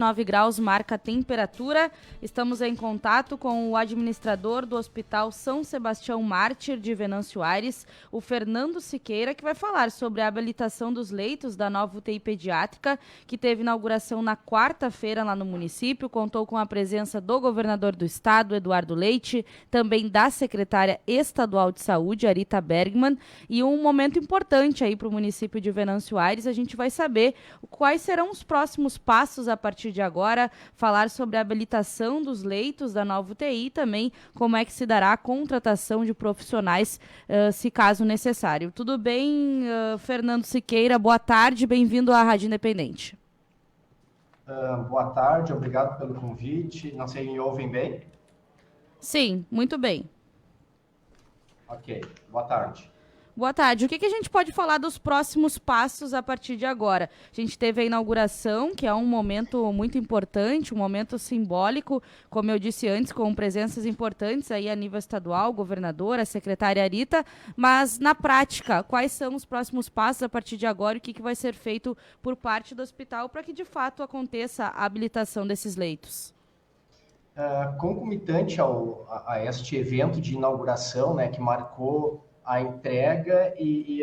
9 graus marca a temperatura. Estamos em contato com o administrador do Hospital São Sebastião Mártir de Venâncio Aires, o Fernando Siqueira, que vai falar sobre a habilitação dos leitos da nova UTI pediátrica, que teve inauguração na quarta-feira lá no município. Contou com a presença do governador do estado, Eduardo Leite, também da secretária estadual de saúde, Arita Bergman, e um momento importante aí para o município de Venâncio Aires. A gente vai saber quais serão os próximos passos a partir de agora, falar sobre a habilitação dos leitos da nova UTI e também como é que se dará a contratação de profissionais, se caso necessário. Tudo bem, Fernando Siqueira? Boa tarde, bem-vindo à Rádio Independente. Boa tarde, obrigado pelo convite. Não sei, me ouvem bem? Sim, muito bem. Ok, boa tarde. Boa tarde. O que a gente pode falar dos próximos passos a partir de agora? A gente teve a inauguração, que é um momento muito importante, um momento simbólico, como eu disse antes, com presenças importantes aí a nível estadual, governadora, secretária Arita, mas na prática, quais são os próximos passos a partir de agora e o que vai ser feito por parte do hospital para que de fato aconteça a habilitação desses leitos? Concomitante a este evento de inauguração, né, que marcou a entrega e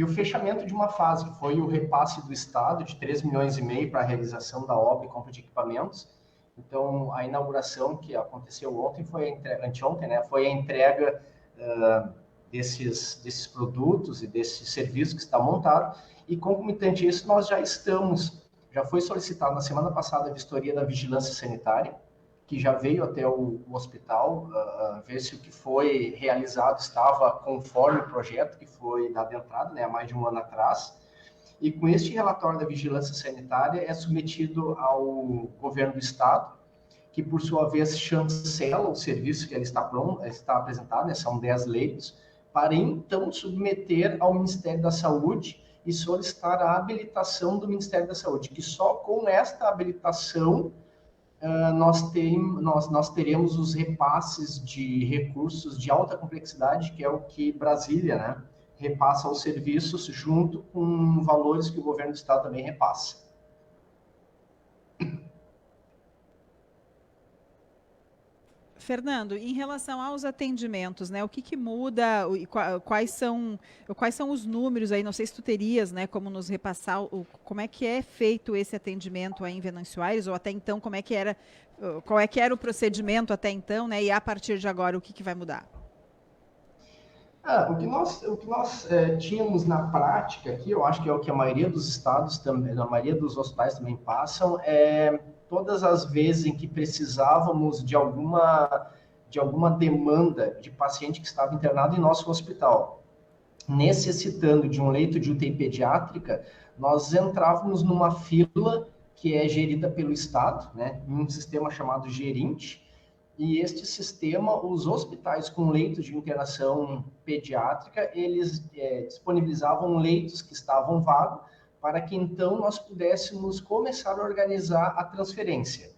o fechamento de uma fase, que foi o repasse do Estado de 3,5 milhões para a realização da obra e compra de equipamentos. Então, a inauguração que aconteceu ontem anteontem, né, foi a entrega desses produtos e desses serviços que está montado, e concomitante a isso, nós já foi solicitado na semana passada a vistoria da vigilância sanitária, que já veio até o hospital, ver se o que foi realizado estava conforme o projeto que foi dado entrada, né, há mais de um ano atrás. E com este relatório da vigilância sanitária é submetido ao governo do estado, que por sua vez chancela o serviço que ele está apresentado, né, são 10 leitos, para então submeter ao Ministério da Saúde e solicitar a habilitação do Ministério da Saúde, que só com esta habilitação nós teremos os repasses de recursos de alta complexidade, que é o que Brasília, né, repassa aos serviços, junto com valores que o governo do estado também repassa. Fernando, em relação aos atendimentos, né, o que muda e quais são os números aí? Não sei se tu terias, né, como nos repassar como é que é feito esse atendimento aí em Venâncio Aires, ou até então qual é que era o procedimento até então, né, e a partir de agora o que vai mudar? O que nós tínhamos na prática aqui, eu acho que é o que a maioria dos estados também, a maioria dos hospitais também passam, todas as vezes em que precisávamos de alguma demanda de paciente que estava internado em nosso hospital, necessitando de um leito de UTI pediátrica, nós entrávamos numa fila que é gerida pelo estado, né, em um sistema chamado Gerint. E este sistema, os hospitais com leitos de internação pediátrica, eles disponibilizavam leitos que estavam vagos para que então nós pudéssemos começar a organizar a transferência.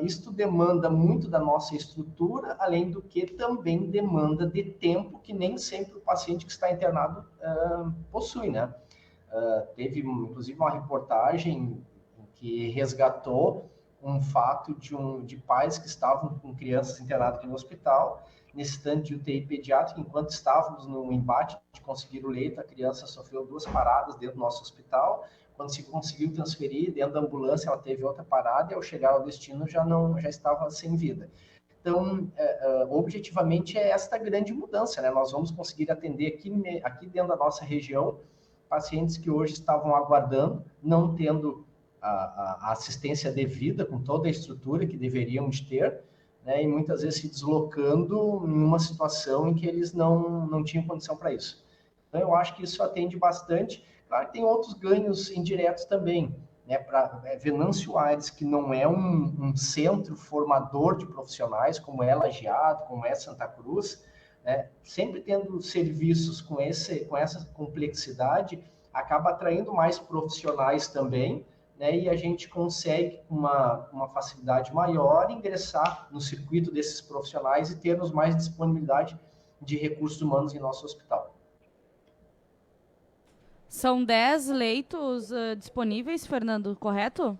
Isto demanda muito da nossa estrutura, além do que também demanda de tempo que nem sempre o paciente que está internado possui, né? Teve, inclusive, uma reportagem que resgatou um fato de pais que estavam com crianças internadas aqui no hospital, necessitando de UTI pediátrica. Enquanto estávamos no embate de conseguir o leito, a criança sofreu 2 paradas dentro do nosso hospital. Quando se conseguiu transferir, dentro da ambulância, ela teve outra parada e ao chegar ao destino já estava sem vida. Então, objetivamente, é esta grande mudança, né? Nós vamos conseguir atender aqui dentro da nossa região pacientes que hoje estavam aguardando, não tendo a assistência devida, com toda a estrutura que deveríamos ter, né, e muitas vezes se deslocando em uma situação em que eles não tinham condição para isso. Então, eu acho que isso atende bastante. Claro que tem outros ganhos indiretos também, né, para Venâncio Aires, que não é um centro formador de profissionais, como é Lajeado, como é Santa Cruz, né, sempre tendo serviços com essa complexidade, acaba atraindo mais profissionais também, né, e a gente consegue, com uma facilidade maior, ingressar no circuito desses profissionais e termos mais disponibilidade de recursos humanos em nosso hospital. São 10 leitos disponíveis, Fernando, correto?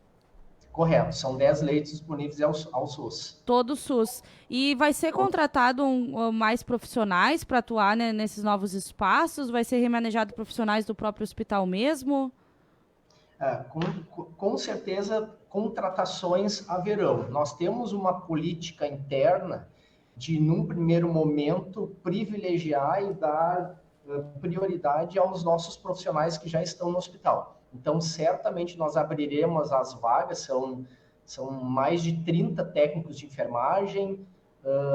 Correto, são 10 leitos disponíveis ao SUS. Todo o SUS. E vai ser contratado mais profissionais para atuar, né, nesses novos espaços? Vai ser remanejado profissionais do próprio hospital mesmo? Com certeza, contratações haverão. Nós temos uma política interna de, num primeiro momento, privilegiar e dar prioridade aos nossos profissionais que já estão no hospital. Então, certamente, nós abriremos as vagas, são mais de 30 técnicos de enfermagem,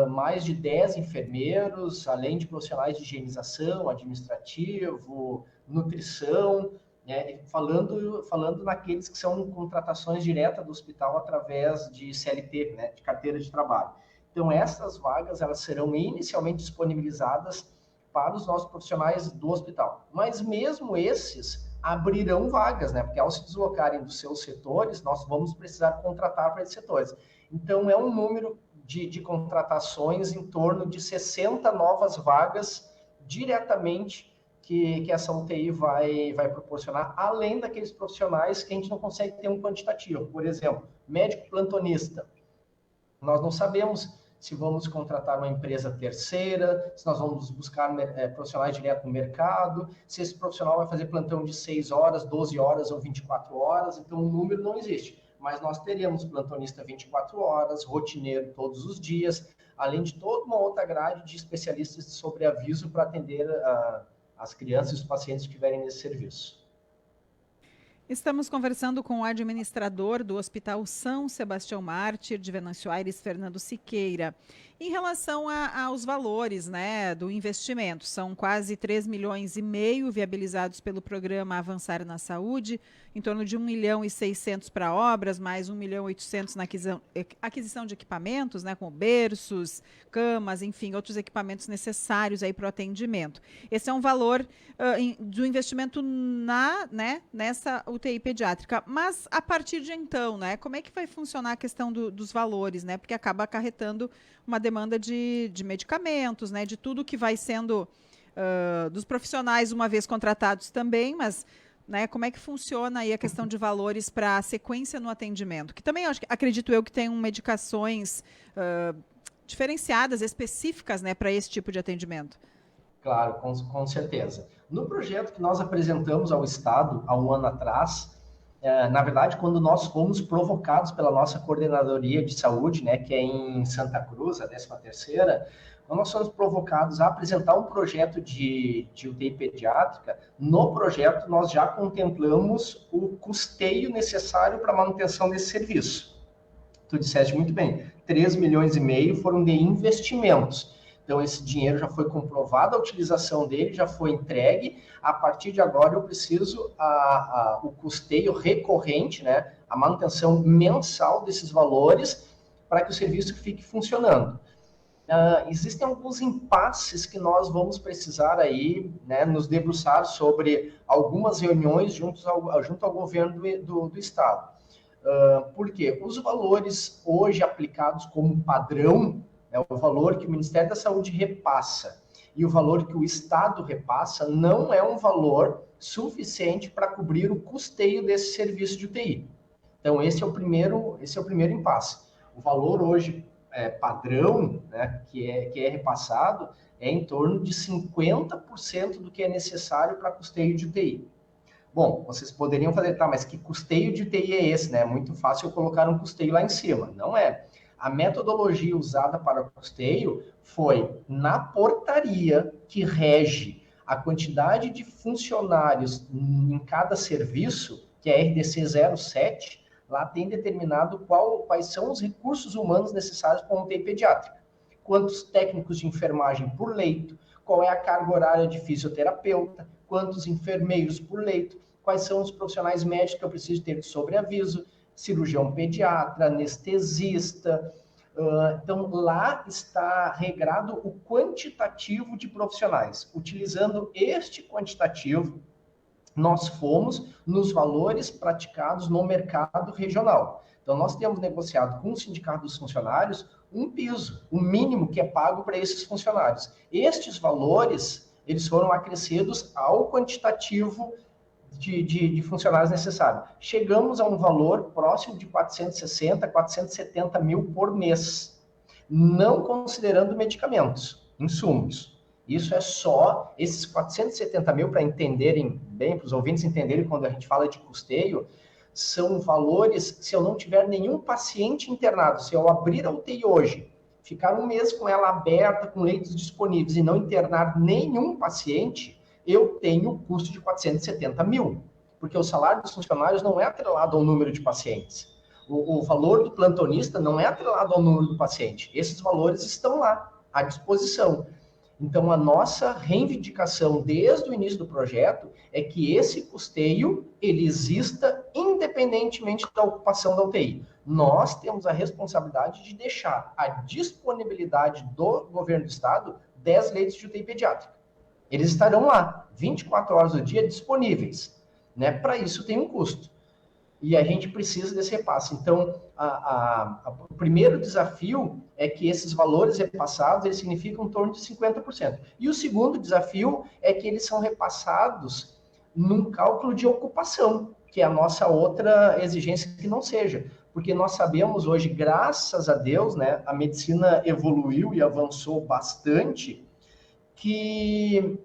mais de 10 enfermeiros, além de profissionais de higienização, administrativo, nutrição, né, falando naqueles que são contratações diretas do hospital através de CLT, né, de carteira de trabalho. Então, essas vagas elas serão inicialmente disponibilizadas para os nossos profissionais do hospital. Mas mesmo esses abrirão vagas, né, porque ao se deslocarem dos seus setores, nós vamos precisar contratar para esses setores. Então, é um número de contratações em torno de 60 novas vagas diretamente que essa UTI vai proporcionar, além daqueles profissionais que a gente não consegue ter um quantitativo. Por exemplo, médico plantonista. Nós não sabemos se vamos contratar uma empresa terceira, se nós vamos buscar profissionais direto no mercado, se esse profissional vai fazer plantão de 6 horas, 12 horas ou 24 horas, então o número não existe. Mas nós teremos plantonista 24 horas, rotineiro todos os dias, além de toda uma outra grade de especialistas de sobreaviso para atender as crianças e os pacientes que estiverem nesse serviço. Estamos conversando com o administrador do Hospital São Sebastião Mártir de Venâncio Aires, Fernando Siqueira. Em relação aos valores, né, do investimento, são quase 3,5 milhões viabilizados pelo programa Avançar na Saúde, em torno de 1,6 milhão para obras, mais 1,8 milhão na aquisição de equipamentos, né, como berços, camas, enfim, outros equipamentos necessários aí para o atendimento. Esse é um valor do investimento nessa UTI pediátrica. Mas a partir de então, né, como é que vai funcionar a questão dos valores, né? Porque acaba acarretando uma demanda de medicamentos, né, de tudo que vai sendo dos profissionais uma vez contratados também, mas, né, como é que funciona aí a questão de valores para a sequência no atendimento? Que também acredito eu que tenham medicações diferenciadas, específicas, né, para esse tipo de atendimento. Claro, com certeza. No projeto que nós apresentamos ao Estado há um ano atrás, na verdade, quando nós fomos provocados pela nossa coordenadoria de saúde, né, que é em Santa Cruz, a 13ª, quando nós fomos provocados a apresentar um projeto de UTI pediátrica, no projeto nós já contemplamos o custeio necessário para a manutenção desse serviço. Tu disseste muito bem, 3,5 milhões foram de investimentos. Então, esse dinheiro já foi comprovado, a utilização dele já foi entregue. A partir de agora, eu preciso o custeio recorrente, né, a manutenção mensal desses valores para que o serviço fique funcionando. Existem alguns impasses que nós vamos precisar aí, né, nos debruçar sobre algumas reuniões junto ao governo do Estado. Por quê? Os valores hoje aplicados como padrão, é o valor que o Ministério da Saúde repassa e o valor que o Estado repassa não é um valor suficiente para cobrir o custeio desse serviço de UTI. Então, esse é o primeiro impasse. O valor hoje padrão, né, que é repassado, é em torno de 50% do que é necessário para custeio de UTI. Bom, vocês poderiam fazer, tá, mas que custeio de UTI é esse, né? É muito fácil eu colocar um custeio lá em cima. Não é. A metodologia usada para o custeio foi na portaria que rege a quantidade de funcionários em cada serviço, que é a RDC 07, lá tem determinado quais são os recursos humanos necessários para uma UTI pediátrica. Quantos técnicos de enfermagem por leito, qual é a carga horária de fisioterapeuta, quantos enfermeiros por leito, quais são os profissionais médicos que eu preciso ter de sobreaviso, cirurgião pediatra, anestesista. Então, lá está regrado o quantitativo de profissionais. Utilizando este quantitativo, nós fomos nos valores praticados no mercado regional. Então, nós temos negociado com o Sindicato dos Funcionários um piso, o mínimo que é pago para esses funcionários. Estes valores, eles foram acrescidos ao quantitativo de funcionários necessários. Chegamos a um valor próximo de 460, 470 mil por mês, não considerando medicamentos, insumos. Isso é só esses 470 mil, para entenderem bem, para os ouvintes entenderem quando a gente fala de custeio, são valores, se eu não tiver nenhum paciente internado, se eu abrir a UTI hoje, ficar um mês com ela aberta, com leitos disponíveis e não internar nenhum paciente, eu tenho custo de 470 mil, porque o salário dos funcionários não é atrelado ao número de pacientes. O valor do plantonista não é atrelado ao número do paciente. Esses valores estão lá, à disposição. Então, a nossa reivindicação desde o início do projeto é que esse custeio ele exista independentemente da ocupação da UTI. Nós temos a responsabilidade de deixar à disponibilidade do governo do estado 10 leitos de UTI pediátrica. Eles estarão lá, 24 horas do dia, disponíveis. Né? Para isso tem um custo. E a gente precisa desse repasse. Então, o primeiro desafio é que esses valores repassados eles significam em torno de 50%. E o segundo desafio é que eles são repassados num cálculo de ocupação, que é a nossa outra exigência que não seja. Porque nós sabemos hoje, graças a Deus, né, a medicina evoluiu e avançou bastante, que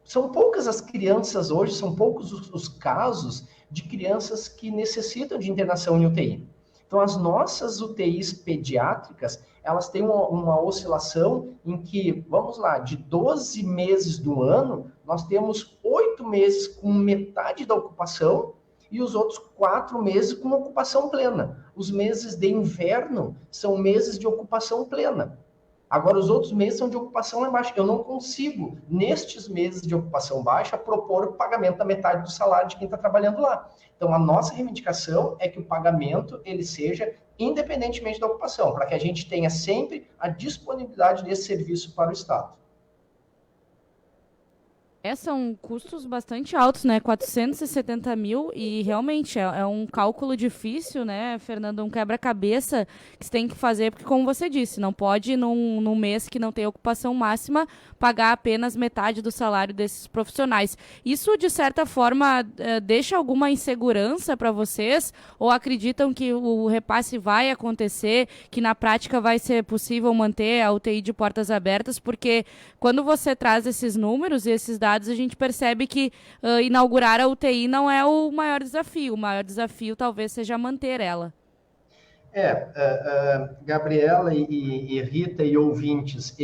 são poucas as crianças hoje, são poucos os casos de crianças que necessitam de internação em UTI. Então, as nossas UTIs pediátricas, elas têm uma oscilação em que, vamos lá, de 12 meses do ano, nós temos 8 meses com metade da ocupação e os outros 4 meses com ocupação plena. Os meses de inverno são meses de ocupação plena. Agora, os outros meses são de ocupação baixa. Eu não consigo, nestes meses de ocupação baixa, propor o pagamento da metade do salário de quem está trabalhando lá. Então, a nossa reivindicação é que o pagamento ele seja independentemente da ocupação, para que a gente tenha sempre a disponibilidade desse serviço para o Estado. São custos bastante altos, né? 470 mil e realmente é um cálculo difícil, né, Fernando? Um quebra-cabeça que você tem que fazer, porque como você disse, não pode num mês que não tem ocupação máxima pagar apenas metade do salário desses profissionais. Isso, de certa forma, deixa alguma insegurança para vocês? Ou acreditam que o repasse vai acontecer, que na prática vai ser possível manter a UTI de portas abertas? Porque quando você traz esses números e esses dados, a gente percebe que inaugurar a UTI não é o maior desafio. O maior desafio talvez seja manter ela. Gabriela e Rita e ouvintes,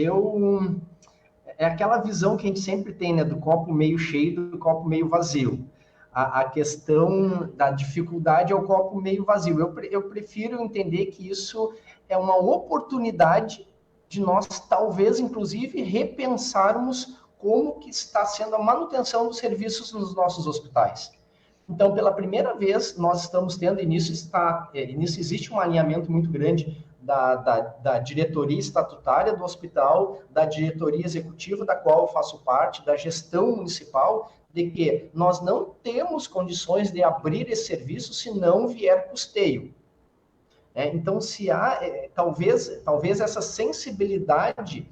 é aquela visão que a gente sempre tem, né, do copo meio cheio do copo meio vazio. A questão da dificuldade é o copo meio vazio. Eu prefiro entender que isso é uma oportunidade de nós, talvez, inclusive, repensarmos como que está sendo a manutenção dos serviços nos nossos hospitais. Então, pela primeira vez, nós estamos tendo, e nisso existe um alinhamento muito grande da diretoria estatutária do hospital, da diretoria executiva, da qual eu faço parte, da gestão municipal, de que nós não temos condições de abrir esse serviço se não vier custeio. Então, se há, talvez essa sensibilidade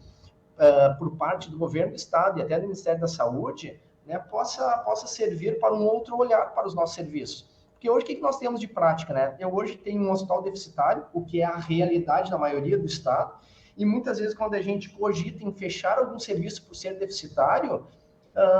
por parte do governo do Estado e até do Ministério da Saúde, né, possa servir para um outro olhar para os nossos serviços. Porque hoje, o que nós temos de prática? Né? Eu hoje tenho um hospital deficitário, o que é a realidade na maioria do Estado, e muitas vezes, quando a gente cogita em fechar algum serviço por ser deficitário,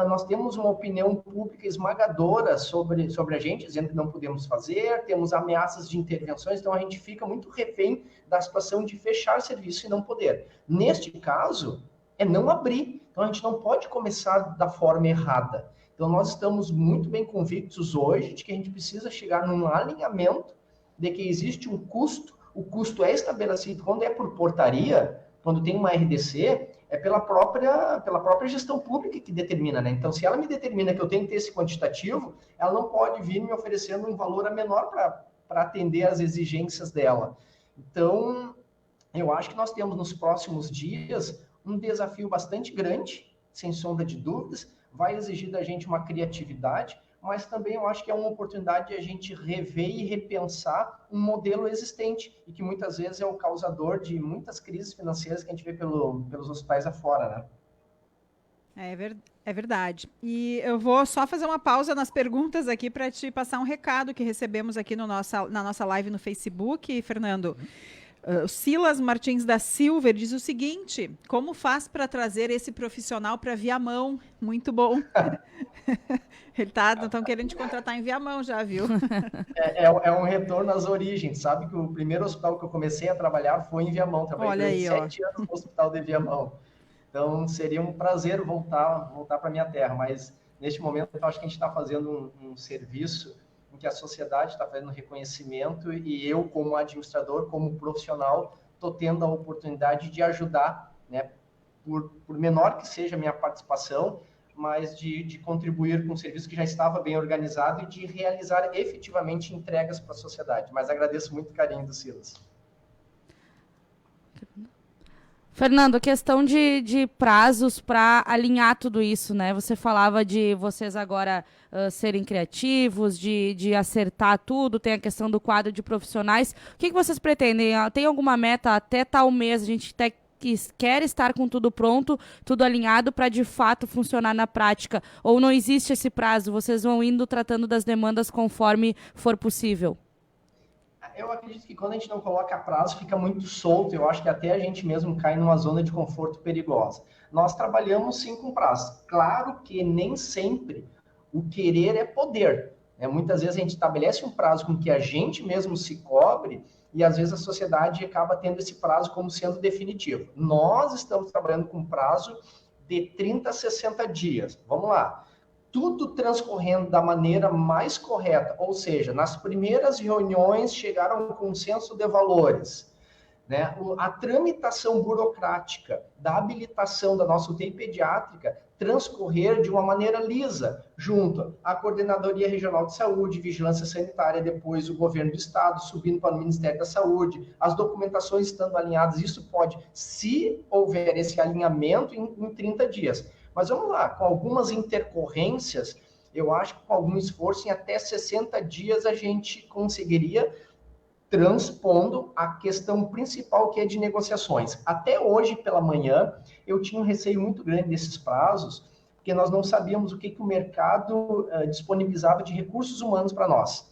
nós temos uma opinião pública esmagadora sobre a gente, dizendo que não podemos fazer, temos ameaças de intervenções, então a gente fica muito refém da situação de fechar serviço e não poder. Neste caso, é não abrir. Então a gente não pode começar da forma errada. Então nós estamos muito bem convictos hoje de que a gente precisa chegar num alinhamento de que existe um custo, o custo é estabelecido quando é por portaria, quando tem uma RDC, é pela própria gestão pública que determina, né? Então, se ela me determina que eu tenho que ter esse quantitativo, ela não pode vir me oferecendo um valor a menor para atender às exigências dela. Então, eu acho que nós temos nos próximos dias um desafio bastante grande, sem sombra de dúvidas, vai exigir da gente uma criatividade, mas também eu acho que é uma oportunidade de a gente rever e repensar um modelo existente e que muitas vezes é o causador de muitas crises financeiras que a gente vê pelos hospitais afora, né? É verdade. E eu vou só fazer uma pausa nas perguntas aqui para te passar um recado que recebemos aqui no na nossa live no Facebook, Fernando. O Silas Martins da Silva diz o seguinte: como faz para trazer esse profissional para Viamão? Muito bom. Estão querendo te contratar em Viamão já, viu? É um retorno às origens. Sabe que o primeiro hospital que eu comecei a trabalhar foi em Viamão. Trabalhei 7 anos no Hospital de Viamão. Então, seria um prazer voltar para a minha terra, mas neste momento eu acho que a gente está fazendo um serviço em que a sociedade está fazendo reconhecimento e eu, como administrador, como profissional, estou tendo a oportunidade de ajudar, né, por menor que seja a minha participação, mas de contribuir com um serviço que já estava bem organizado e de realizar efetivamente entregas para a sociedade. Mas agradeço muito o carinho do Silas. Fernando, questão de prazos para alinhar tudo isso, né? Você falava de vocês agora serem criativos, de acertar tudo, tem a questão do quadro de profissionais. O que vocês pretendem? Tem alguma meta até tal mês? A gente quer estar com tudo pronto, tudo alinhado para de fato funcionar na prática? Ou não existe esse prazo? Vocês vão indo tratando das demandas conforme for possível? Eu acredito que quando a gente não coloca prazo, fica muito solto. Eu acho que até a gente mesmo cai numa zona de conforto perigosa. Nós trabalhamos sim com prazo. Claro que nem sempre o querer é poder. Muitas vezes a gente estabelece um prazo com que a gente mesmo se cobre e às vezes a sociedade acaba tendo esse prazo como sendo definitivo. Nós estamos trabalhando com prazo de 30 a 60 dias. Vamos lá. Tudo transcorrendo da maneira mais correta, ou seja, nas primeiras reuniões chegaram a um consenso de valores, né? A tramitação burocrática da habilitação da nossa UTI pediátrica transcorrer de uma maneira lisa, junto à Coordenadoria Regional de Saúde, Vigilância Sanitária, depois o Governo do Estado, subindo para o Ministério da Saúde, as documentações estando alinhadas, isso pode, se houver esse alinhamento, em 30 dias. Mas vamos lá, com algumas intercorrências, eu acho que com algum esforço, em até 60 dias a gente conseguiria, transpondo a questão principal, que é de negociações. Até hoje pela manhã, eu tinha um receio muito grande desses prazos, porque nós não sabíamos o que o mercado disponibilizava de recursos humanos para nós.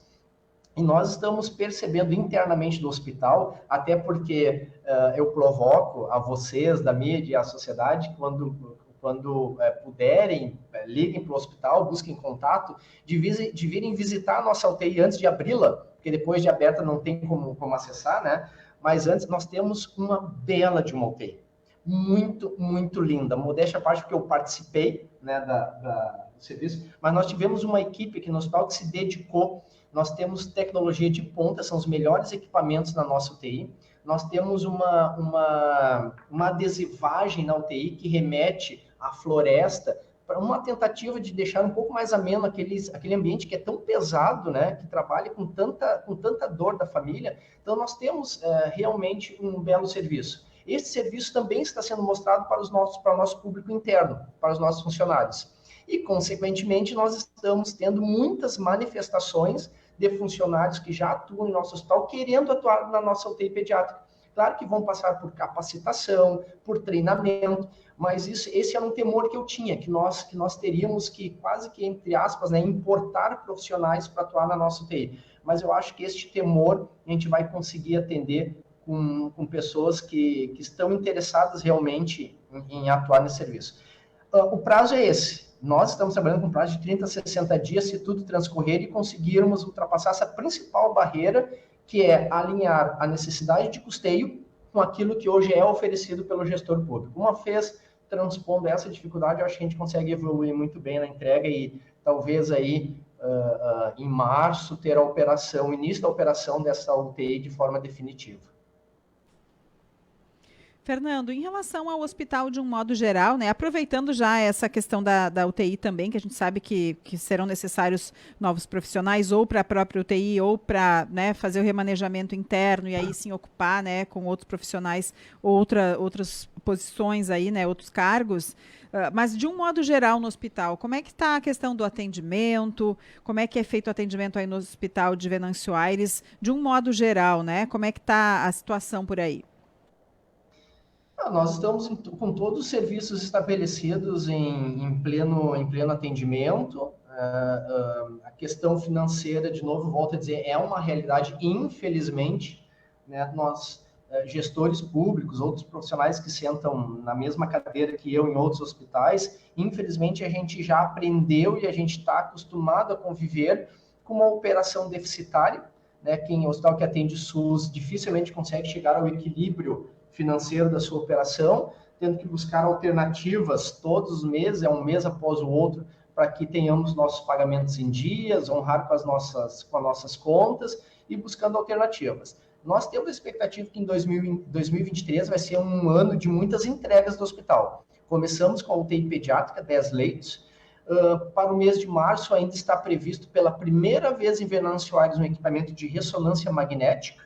E nós estamos percebendo internamente do hospital, até porque eu provoco a vocês, da mídia e à sociedade, quando puderem, liguem para o hospital, busquem contato, de virem visitar a nossa UTI antes de abri-la, porque depois de aberta não tem como acessar, né? Mas antes nós temos uma bela de uma UTI. Muito, muito linda. Modéstia à parte, porque eu participei, né, do serviço, mas nós tivemos uma equipe aqui no hospital que se dedicou. Nós temos tecnologia de ponta, são os melhores equipamentos na nossa UTI. Nós temos uma adesivagem na UTI que remete à floresta, para uma tentativa de deixar um pouco mais ameno aquele ambiente que é tão pesado, né, que trabalha com tanta dor da família. Então, nós temos realmente um belo serviço. Esse serviço também está sendo mostrado para o nosso público interno, para os nossos funcionários. E, consequentemente, nós estamos tendo muitas manifestações de funcionários que já atuam em nosso hospital, querendo atuar na nossa UTI pediátrica. Claro que vão passar por capacitação, por treinamento, mas esse era um temor que eu tinha, que nós teríamos que, quase que, entre aspas, né, importar profissionais para atuar na nossa UTI. Mas eu acho que este temor a gente vai conseguir atender com pessoas que estão interessadas realmente em atuar nesse serviço. O prazo é esse. Nós estamos trabalhando com prazo de 30 a 60 dias, se tudo transcorrer e conseguirmos ultrapassar essa principal barreira, que é alinhar a necessidade de custeio com aquilo que hoje é oferecido pelo gestor público. Uma vez transpondo essa dificuldade, eu acho que a gente consegue evoluir muito bem na entrega e talvez aí em março ter o início da operação dessa UTI de forma definitiva. Fernando, em relação ao hospital de um modo geral, né, aproveitando já essa questão da UTI também, que a gente sabe que serão necessários novos profissionais ou para a própria UTI ou para, né, fazer o remanejamento interno e aí sim ocupar, né, com outros profissionais outras posições aí, né, outros cargos. Mas de um modo geral no hospital, como é que está a questão do atendimento? Como é que é feito o atendimento aí no hospital de Venâncio Aires? De um modo geral, né? Como é que está a situação por aí? Nós estamos com todos os serviços estabelecidos em pleno atendimento. A questão financeira, de novo, volto a dizer, é uma realidade, infelizmente, né? Nós, gestores públicos, outros profissionais que sentam na mesma cadeira que eu em outros hospitais, infelizmente a gente já aprendeu e a gente está acostumado a conviver com uma operação deficitária, né? Quem hospital que atende SUS dificilmente consegue chegar ao equilíbrio financeiro da sua operação, tendo que buscar alternativas todos os meses, um mês após o outro, para que tenhamos nossos pagamentos em dias, honrar com as nossas contas e buscando alternativas. Nós temos a expectativa que em 2023 vai ser um ano de muitas entregas do hospital. Começamos com a UTI pediátrica, 10 leitos. Para o mês de março ainda está previsto pela primeira vez em Venâncio Aires um equipamento de ressonância magnética.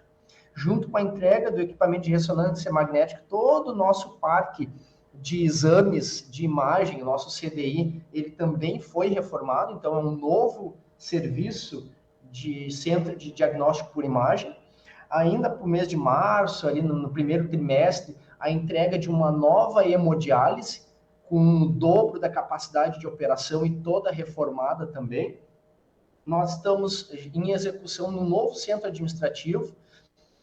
Junto com a entrega do equipamento de ressonância magnética, todo o nosso parque de exames de imagem, o nosso CDI, ele também foi reformado, então é um novo serviço de centro de diagnóstico por imagem. Ainda para o mês de março, ali no primeiro trimestre, a entrega de uma nova hemodiálise, com o dobro da capacidade de operação e toda reformada também. Nós estamos em execução no novo centro administrativo.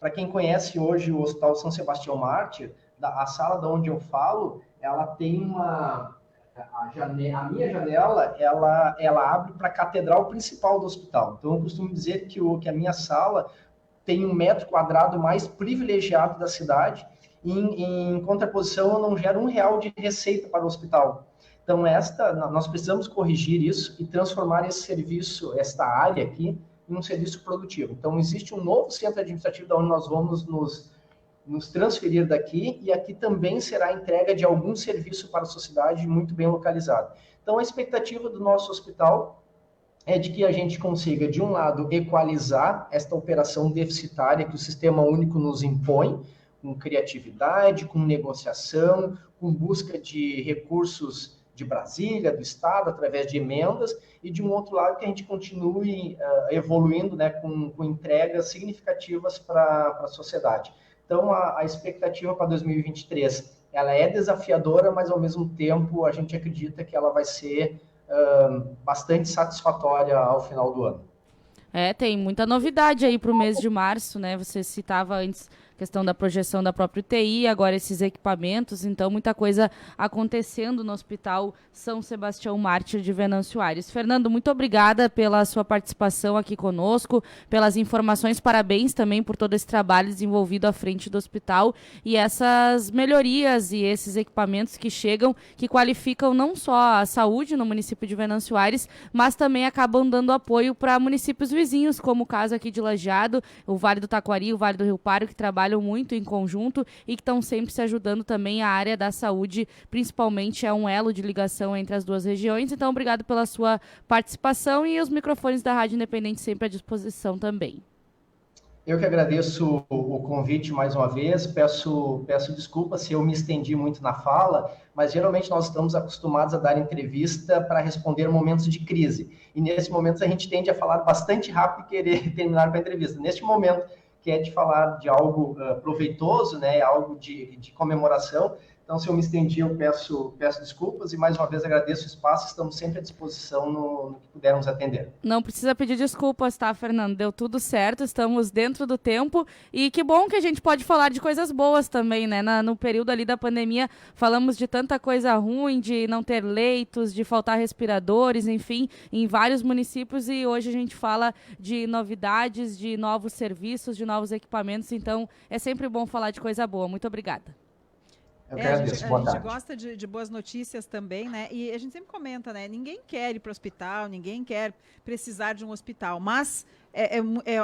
Para quem conhece hoje o Hospital São Sebastião Mártir, a sala de onde eu falo, ela tem a minha janela, ela abre para a catedral principal do hospital. Então, eu costumo dizer que a minha sala tem 1 metro quadrado mais privilegiado da cidade, e em contraposição, eu não gero R$1 de receita para o hospital. Então, nós precisamos corrigir isso e transformar esse serviço, esta área aqui, em um serviço produtivo. Então, existe um novo centro administrativo da onde nós vamos nos transferir daqui, e aqui também será a entrega de algum serviço para a sociedade muito bem localizado. Então, a expectativa do nosso hospital é de que a gente consiga, de um lado, equalizar esta operação deficitária que o Sistema Único nos impõe, com criatividade, com negociação, com busca de recursos de Brasília, do Estado, através de emendas, e de um outro lado que a gente continue evoluindo, né, com entregas significativas para a sociedade. Então, a expectativa para 2023, ela é desafiadora, mas ao mesmo tempo a gente acredita que ela vai ser bastante satisfatória ao final do ano. Tem muita novidade aí para o mês de março, né? Você citava antes a questão da projeção da própria UTI, agora esses equipamentos, então muita coisa acontecendo no Hospital São Sebastião Mártir de Venâncio Aires. Fernando, muito obrigada pela sua participação aqui conosco, pelas informações, parabéns também por todo esse trabalho desenvolvido à frente do hospital e essas melhorias e esses equipamentos que chegam, que qualificam não só a saúde no município de Venâncio Aires, mas também acabam dando apoio para municípios vizinhos, como o caso aqui de Lajeado, o Vale do Taquari, o Vale do Rio Pardo, que trabalham muito em conjunto e que estão sempre se ajudando também. A área da saúde, principalmente, é um elo de ligação entre as duas regiões. Então, obrigado pela sua participação e os microfones da Rádio Independente sempre à disposição também. Eu que agradeço o convite mais uma vez, peço desculpa se eu me estendi muito na fala, mas geralmente nós estamos acostumados a dar entrevista para responder momentos de crise, e nesse momento a gente tende a falar bastante rápido e querer terminar com a entrevista. Neste momento, que é de falar de algo proveitoso, né, algo de comemoração. Então, se eu me estendi, eu peço desculpas e, mais uma vez, agradeço o espaço. Estamos sempre à disposição no que pudermos atender. Não precisa pedir desculpas, tá, Fernando? Deu tudo certo, estamos dentro do tempo. E que bom que a gente pode falar de coisas boas também, né? No período ali da pandemia, falamos de tanta coisa ruim, de não ter leitos, de faltar respiradores, enfim, em vários municípios. E hoje a gente fala de novidades, de novos serviços, de novos equipamentos. Então, é sempre bom falar de coisa boa. Muito obrigada. A gente gosta de boas notícias também, né? E a gente sempre comenta, né? Ninguém quer ir para o hospital, ninguém quer precisar de um hospital, mas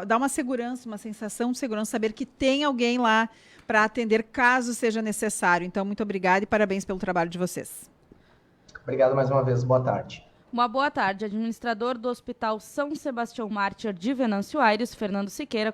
dá uma segurança, uma sensação de segurança, saber que tem alguém lá para atender caso seja necessário. Então, muito obrigada e parabéns pelo trabalho de vocês. Obrigado mais uma vez, boa tarde. Uma boa tarde, administrador do Hospital São Sebastião Mártir de Venâncio Aires, Fernando Siqueira.